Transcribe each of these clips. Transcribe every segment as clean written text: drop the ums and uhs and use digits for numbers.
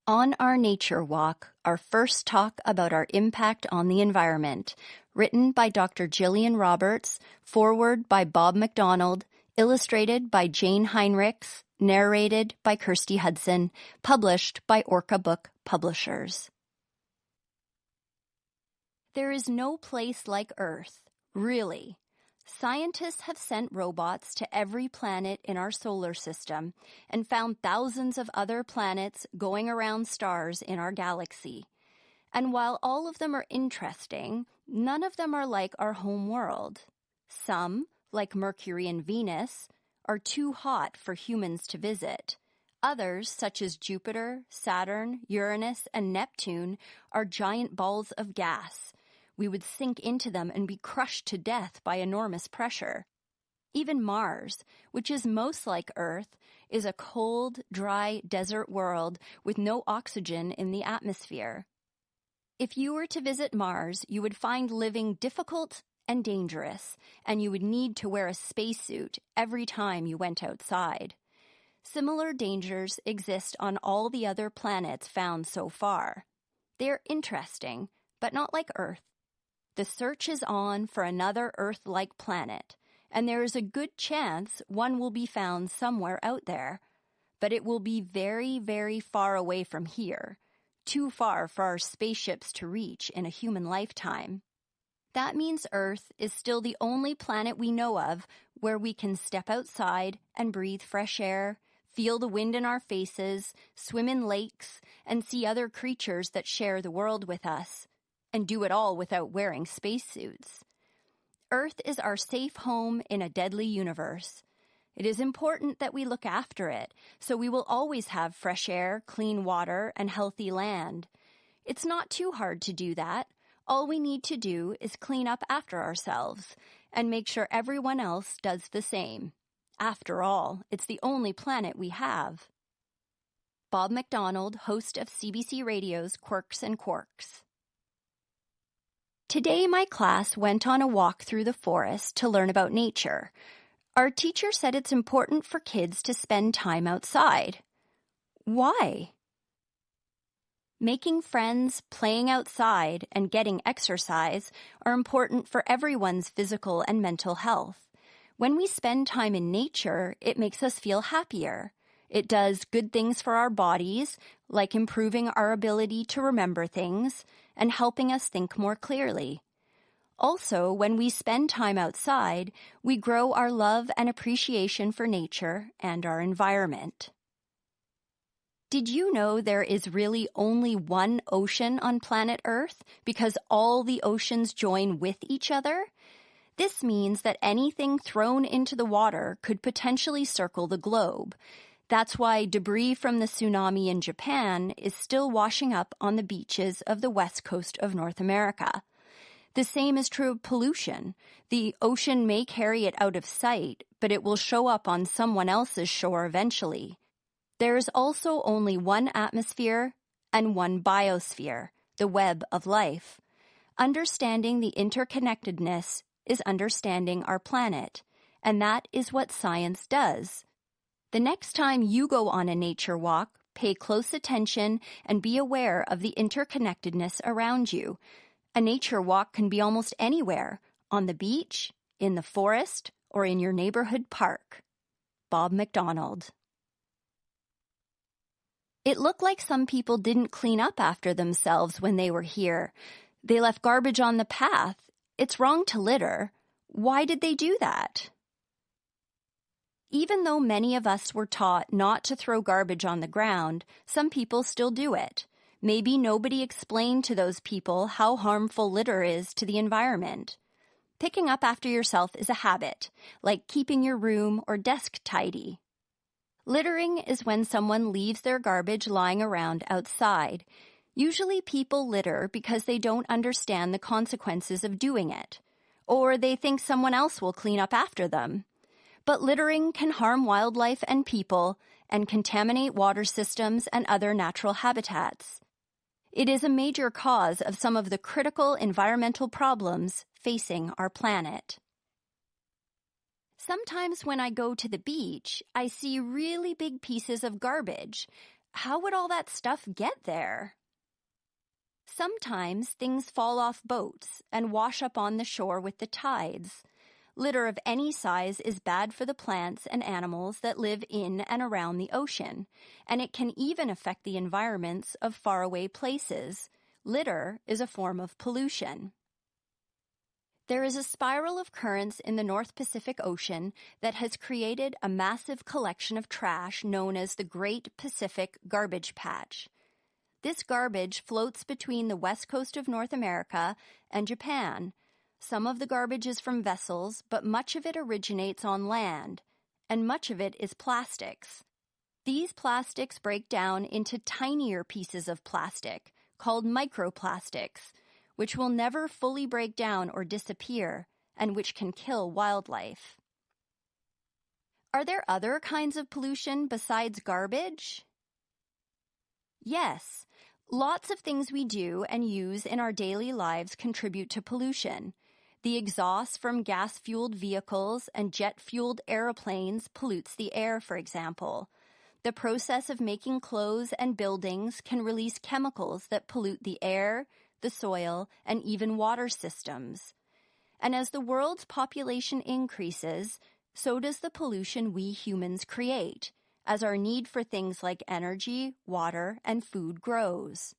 On our nature walk, our first talk about our impact on the environment, written by Dr. Jillian Roberts, foreword by Bob McDonald, illustrated by Jane Heinrichs, narrated by Kirsty Hudson, published by Orca Book Publishers. There is no place like Earth, really. Scientists have sent robots to every planet in our solar system and found thousands of other planets going around stars in our galaxy. And while all of them are interesting, none of them are like our home world. Some, like Mercury and Venus, are too hot for humans to visit. Others, such as Jupiter, Saturn, Uranus, and Neptune, are giant balls of gas. We would sink into them and be crushed to death by enormous pressure. Even Mars, which is most like Earth, is a cold, dry desert world with no oxygen in the atmosphere. If you were to visit Mars, you would find living difficult and dangerous, and you would need to wear a spacesuit every time you went outside. Similar dangers exist on all the other planets found so far. They're interesting, but not like Earth. The search is on for another Earth-like planet, and there is a good chance one will be found somewhere out there. But it will be very, very far away from here, too far for our spaceships to reach in a human lifetime. That means Earth is still the only planet we know of where we can step outside and breathe fresh air, feel the wind in our faces, swim in lakes, and see other creatures that share the world with us. And do it all without wearing spacesuits. Earth is our safe home in a deadly universe. It is important that we look after it, so we will always have fresh air, clean water, and healthy land. It's not too hard to do that. All we need to do is clean up after ourselves and make sure everyone else does the same. After all, it's the only planet we have. Bob McDonald, host of CBC Radio's Quirks and Quarks. Today, my class went on a walk through the forest to learn about nature. Our teacher said it's important for kids to spend time outside. Why? Making friends, playing outside, and getting exercise are important for everyone's physical and mental health. When we spend time in nature, it makes us feel happier. It does good things for our bodies, like improving our ability to remember things and helping us think more clearly. Also, when we spend time outside, we grow our love and appreciation for nature and our environment. Did you know there is really only one ocean on planet Earth because all the oceans join with each other? This means that anything thrown into the water could potentially circle the globe. That's why debris from the tsunami in Japan is still washing up on the beaches of the west coast of North America. The same is true of pollution. The ocean may carry it out of sight, but it will show up on someone else's shore eventually. There is also only one atmosphere and one biosphere, the web of life. Understanding the interconnectedness is understanding our planet, and that is what science does. The next time you go on a nature walk, pay close attention and be aware of the interconnectedness around you. A nature walk can be almost anywhere, on the beach, in the forest, or in your neighborhood park. Bob McDonald. It looked like some people didn't clean up after themselves when they were here. They left garbage on the path. It's wrong to litter. Why did they do that? Even though many of us were taught not to throw garbage on the ground, some people still do it. Maybe nobody explained to those people how harmful litter is to the environment. Picking up after yourself is a habit, like keeping your room or desk tidy. Littering is when someone leaves their garbage lying around outside. Usually people litter because they don't understand the consequences of doing it, or they think someone else will clean up after them. But littering can harm wildlife and people and contaminate water systems and other natural habitats. It is a major cause of some of the critical environmental problems facing our planet. Sometimes when I go to the beach, I see really big pieces of garbage. how would all that stuff get there? Sometimes things fall off boats and wash up on the shore with the tides. Litter of any size is bad for the plants and animals that live in and around the ocean, and it can even affect the environments of faraway places. Litter is a form of pollution. There is a spiral of currents in the North Pacific Ocean that has created a massive collection of trash known as the Great Pacific Garbage Patch. This garbage floats between the west coast of North America and Japan. Some of the garbage is from vessels, but much of it originates on land, and much of it is plastics. These plastics break down into tinier pieces of plastic, called microplastics, which will never fully break down or disappear, and which can kill wildlife. Are there other kinds of pollution besides garbage? Yes, lots of things we do and use in our daily lives contribute to pollution. The exhaust from gas-fueled vehicles and jet-fueled airplanes pollutes the air, for example. The process of making clothes and buildings can release chemicals that pollute the air, the soil, and even water systems. And as the world's population increases, so does the pollution we humans create, as our need for things like energy, water, and food grows.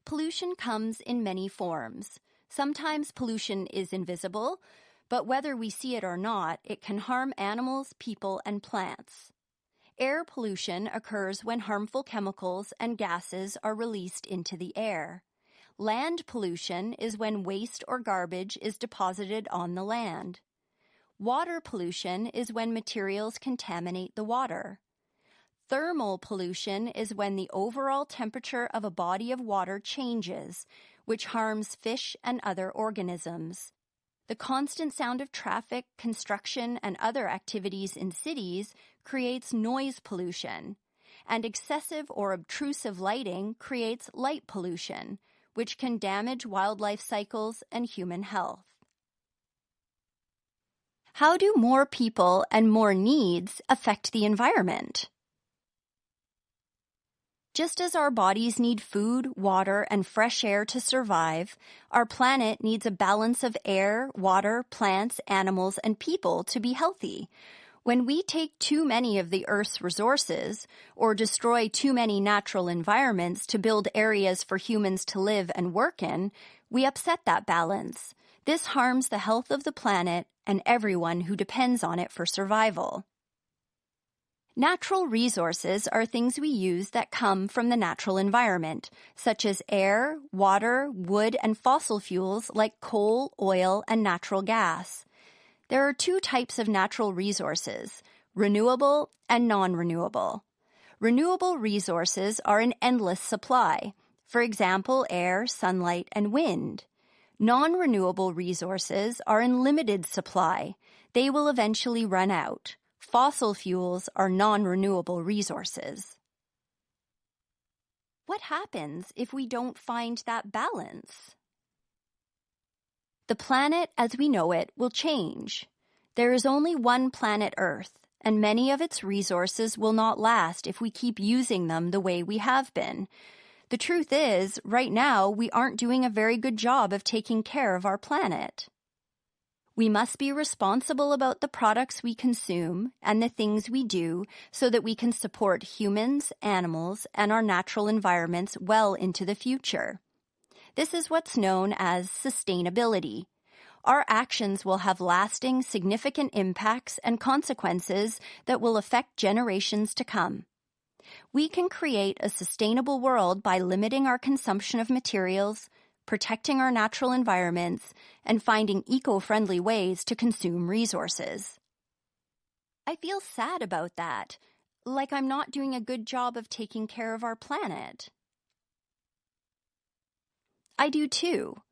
Pollution comes in many forms. Sometimes pollution is invisible, but whether we see it or not, it can harm animals, people, and plants. Air pollution occurs when harmful chemicals and gases are released into the air. Land pollution is when waste or garbage is deposited on the land. Water pollution is when materials contaminate the water. Thermal pollution is when the overall temperature of a body of water changes, which harms fish and other organisms. The constant sound of traffic, construction, and other activities in cities creates noise pollution, and excessive or obtrusive lighting creates light pollution, which can damage wildlife cycles and human health. How do more people and more needs affect the environment? Just as our bodies need food, water, and fresh air to survive, our planet needs a balance of air, water, plants, animals, and people to be healthy. When we take too many of the Earth's resources or destroy too many natural environments to build areas for humans to live and work in, we upset that balance. This harms the health of the planet and everyone who depends on it for survival. Natural resources are things we use that come from the natural environment, such as air, water, wood, and fossil fuels like coal, oil, and natural gas. There are two types of natural resources, renewable and non-renewable. Renewable resources are an endless supply, for example, air, sunlight, and wind. Non-renewable resources are in limited supply. They will eventually run out. Fossil fuels are non-renewable resources. What happens if we don't find that balance? The planet as we know it will change. There is only one planet Earth, and many of its resources will not last if we keep using them the way we have been. The truth is, right now, we aren't doing a very good job of taking care of our planet. We must be responsible about the products we consume and the things we do so that we can support humans, animals, and our natural environments well into the future. This is what's known as sustainability. Our actions will have lasting, significant impacts and consequences that will affect generations to come. We can create a sustainable world by limiting our consumption of materials, protecting our natural environments, and finding eco-friendly ways to consume resources. I feel sad about that, like I'm not doing a good job of taking care of our planet. I do too.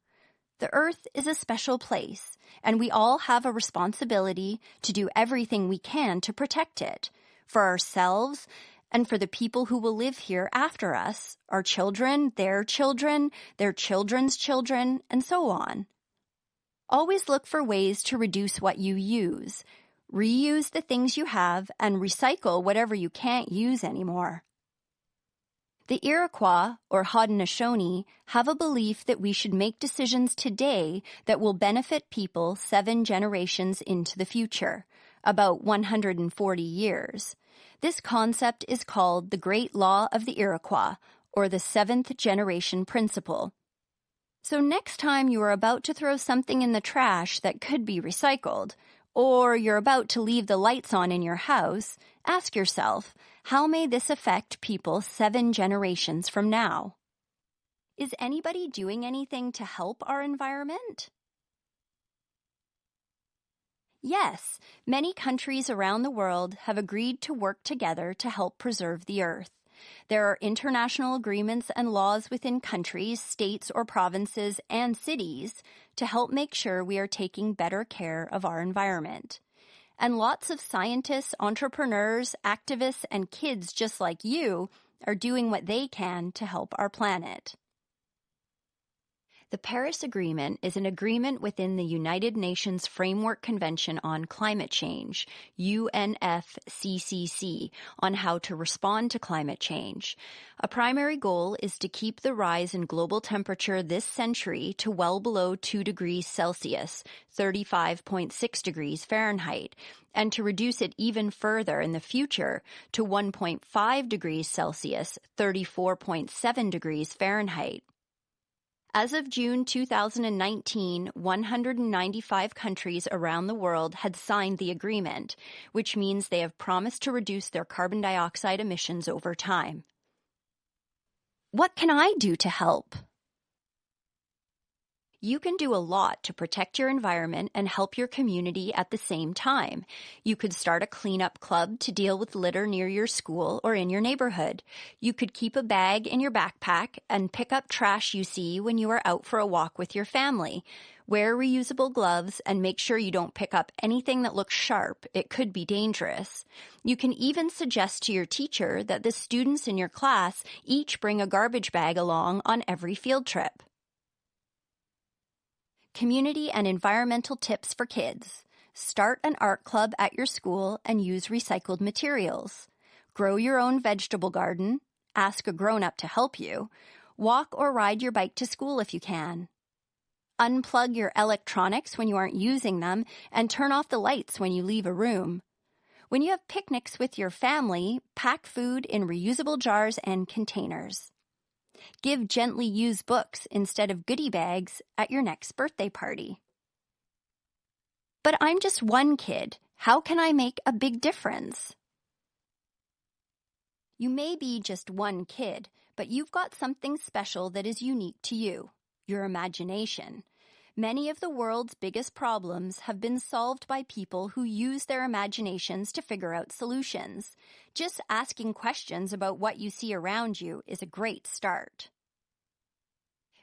The Earth is a special place, and we all have a responsibility to do everything we can to protect it, for ourselves and for the people who will live here after us, our children, their children's children, and so on. Always look for ways to reduce what you use. reuse the things you have, and recycle whatever you can't use anymore. The Iroquois, or Haudenosaunee, have a belief that we should make decisions today that will benefit people 7 generations into the future, about 140 years. This concept is called the Great Law of the Iroquois, or the 7th generation principle. So next time you are about to throw something in the trash that could be recycled, or you're about to leave the lights on in your house, ask yourself, how may this affect people 7 generations from now? Is anybody doing anything to help our environment? Yes, many countries around the world have agreed to work together to help preserve the Earth. There are international agreements and laws within countries, states, or provinces, and cities to help make sure we are taking better care of our environment. And lots of scientists, entrepreneurs, activists, and kids just like you are doing what they can to help our planet. The Paris Agreement is an agreement within the United Nations Framework Convention on Climate Change, UNFCCC, on how to respond to climate change. A primary goal is to keep the rise in global temperature this century to well below 2 degrees Celsius, 35.6 degrees Fahrenheit, and to reduce it even further in the future to 1.5 degrees Celsius, 34.7 degrees Fahrenheit. As of June 2019, 195 countries around the world had signed the agreement, which means they have promised to reduce their carbon dioxide emissions over time. What can I do to help? You can do a lot to protect your environment and help your community at the same time. You could start a cleanup club to deal with litter near your school or in your neighborhood. You could keep a bag in your backpack and pick up trash you see when you are out for a walk with your family. Wear reusable gloves and make sure you don't pick up anything that looks sharp. It could be dangerous. You can even suggest to your teacher that the students in your class each bring a garbage bag along on every field trip. Community and environmental tips for kids. Start an art club at your school and use recycled materials. Grow your own vegetable garden. Ask a grown-up to help you. Walk or ride your bike to school if you can. Unplug your electronics when you aren't using them and turn off the lights when you leave a room. When you have picnics with your family, pack food in reusable jars and containers. Give gently used books instead of goodie bags at your next birthday party. But I'm just one kid. How can I make a big difference? You may be just one kid, but you've got something special that is unique to you, your imagination. Many of the world's biggest problems have been solved by people who use their imaginations to figure out solutions. Just asking questions about what you see around you is a great start.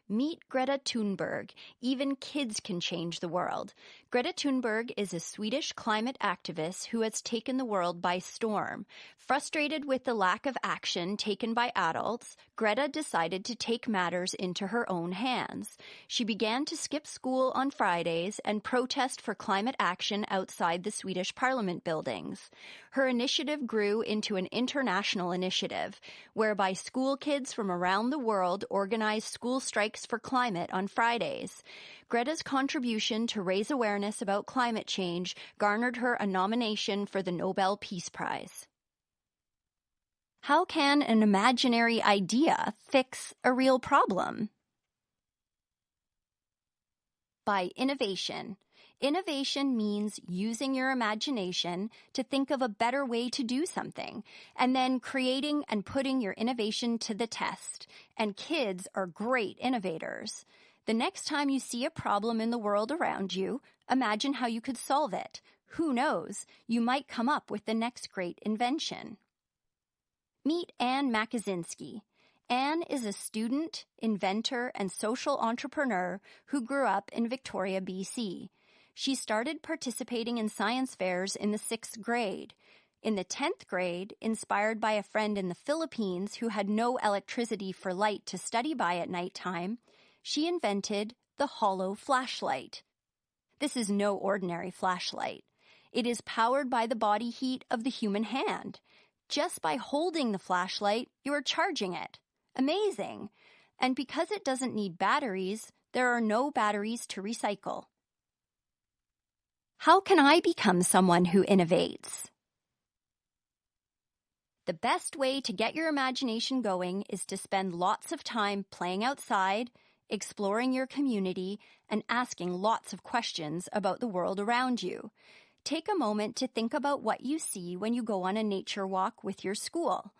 Meet Greta Thunberg. Even kids can change the world. Greta Thunberg is a Swedish climate activist who has taken the world by storm. Frustrated with the lack of action taken by adults, Greta decided to take matters into her own hands. She began to skip school on Fridays and protest for climate action outside the Swedish parliament buildings. Her initiative grew into an international initiative, whereby school kids from around the world organized school strikes for climate on Fridays. Greta's contribution to raise awareness about climate change garnered her a nomination for the Nobel Peace Prize. How can an imaginary idea fix a real problem? By innovation. Innovation means using your imagination to think of a better way to do something, and then creating and putting your innovation to the test. And kids are great innovators. The next time you see a problem in the world around you, imagine how you could solve it. Who knows, you might come up with the next great invention. Meet Anne Makazinski. Anne is a student, inventor, and social entrepreneur who grew up in Victoria, BC. She started participating in science fairs in the 6th grade. In the 10th grade, inspired by a friend in the Philippines who had no electricity for light to study by at nighttime, she invented the hollow flashlight. This is no ordinary flashlight. It is powered by the body heat of the human hand. Just by holding the flashlight, you are charging it. Amazing! And because it doesn't need batteries, there are no batteries to recycle. How can I become someone who innovates? The best way to get your imagination going is to spend lots of time playing outside, exploring your community, and asking lots of questions about the world around you. Take a moment to think about what you see when you go on a nature walk with your school.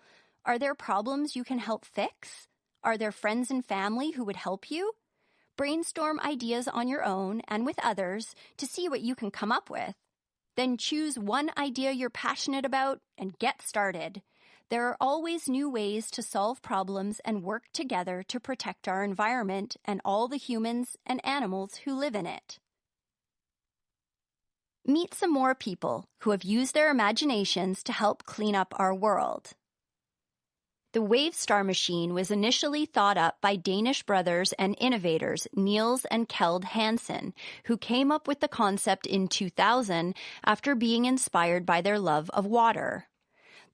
Are there problems you can help fix? Are there friends and family who would help you? Brainstorm ideas on your own and with others to see what you can come up with. Then choose one idea you're passionate about and get started. There are always new ways to solve problems and work together to protect our environment and all the humans and animals who live in it. Meet some more people who have used their imaginations to help clean up our world. The Wavestar machine was initially thought up by Danish brothers and innovators Niels and Kjeld Hansen, who came up with the concept in 2000 after being inspired by their love of water.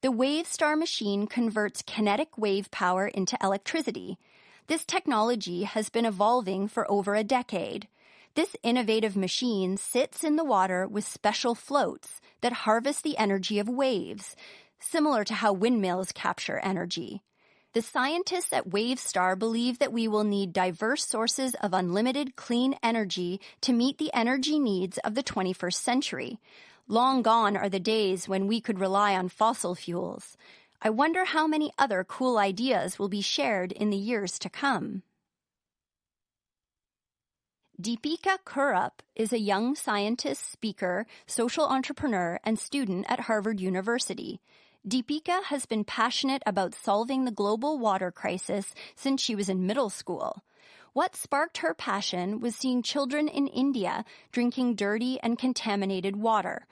The Wavestar machine converts kinetic wave power into electricity. This technology has been evolving for over a decade. This innovative machine sits in the water with special floats that harvest the energy of waves, similar to how windmills capture energy. The scientists at Wavestar believe that we will need diverse sources of unlimited clean energy to meet the energy needs of the 21st century. Long gone are the days when we could rely on fossil fuels. I wonder how many other cool ideas will be shared in the years to come. Deepika Kurup is a young scientist, speaker, social entrepreneur, and student at Harvard University. Deepika has been passionate about solving the global water crisis since she was in middle school. What sparked her passion was seeing children in India drinking dirty and contaminated water.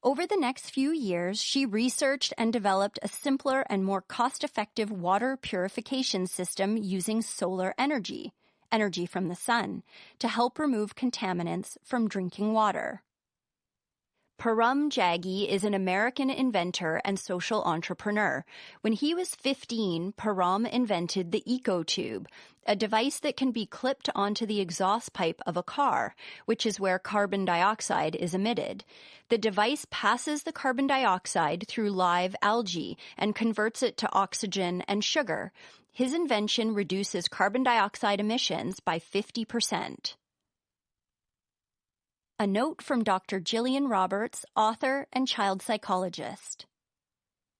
Over the next few years, she researched and developed a simpler and more cost-effective water purification system using solar energy from the sun, to help remove contaminants from drinking water. Param Jaggi is an American inventor and social entrepreneur. When he was 15, Param invented the EcoTube, a device that can be clipped onto the exhaust pipe of a car, which is where carbon dioxide is emitted. The device passes the carbon dioxide through live algae and converts it to oxygen and sugar. His invention reduces carbon dioxide emissions by 50%. A note from Dr. Jillian Roberts, author and child psychologist.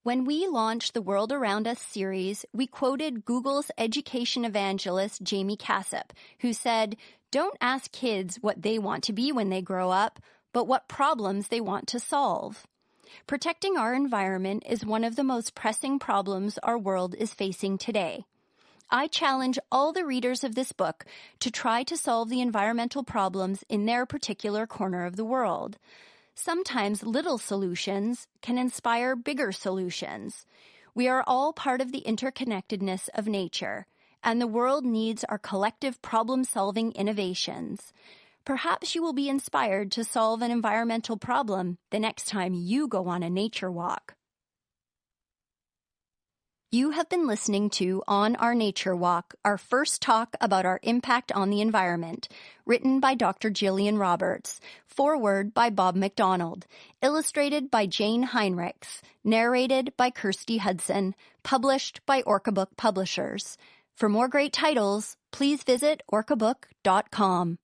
When we launched the World Around Us series, we quoted Google's education evangelist Jamie Cassap, who said, "Don't ask kids what they want to be when they grow up, but what problems they want to solve." Protecting our environment is one of the most pressing problems our world is facing today. I challenge all the readers of this book to try to solve the environmental problems in their particular corner of the world. Sometimes little solutions can inspire bigger solutions. We are all part of the interconnectedness of nature, and the world needs our collective problem-solving innovations. Perhaps you will be inspired to solve an environmental problem the next time you go on a nature walk. You have been listening to On Our Nature Walk, our first talk about our impact on the environment, written by Dr. Jillian Roberts, foreword by Bob McDonald, illustrated by Jane Heinrichs, narrated by Kirsty Hudson, published by Orca Book Publishers. For more great titles, please visit orcabook.com.